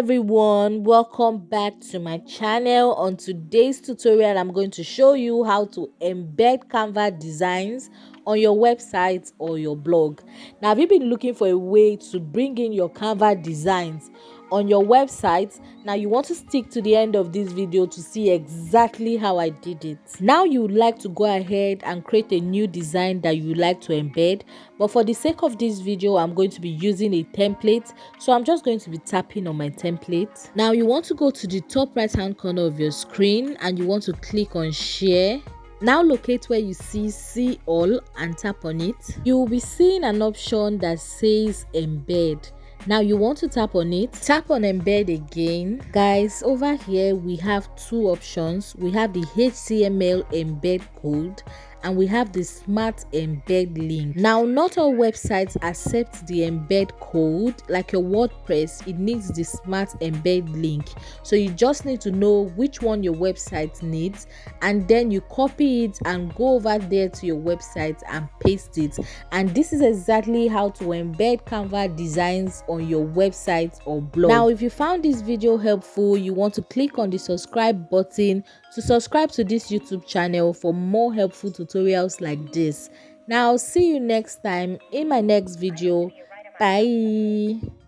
everyone, welcome back to my channel. On today's tutorial I'm going to show you how to embed Canva designs on your website or your blog. Now, have you been looking for a way to bring in your Canva designs on your website? Now you want to stick to the end of this video to see exactly how I did it. Now you would like to go ahead and create a new design that you would like to embed, but for the sake of this video I'm going to be using a template, so I'm just going to be tapping on my template. Now you want to go to the top right hand corner of your screen and you want to click on share. Now locate where you see all and tap on it. You will be seeing an option that says embed. Now you want to tap on it. Tap on embed again. Guys, over here we have two options. We have the HTML embed code and we have the smart embed link. Now, not all websites accept the embed code. Like your WordPress, it needs the smart embed link. So you just need to know which one your website needs, and then you copy it and go over there to your website and paste it. And this is exactly how to embed Canva designs on your website or blog. Now, if you found this video helpful, you want to click on the subscribe button to subscribe to this YouTube channel for more helpful tutorials like this. Now, see you next time in my next video. Bye.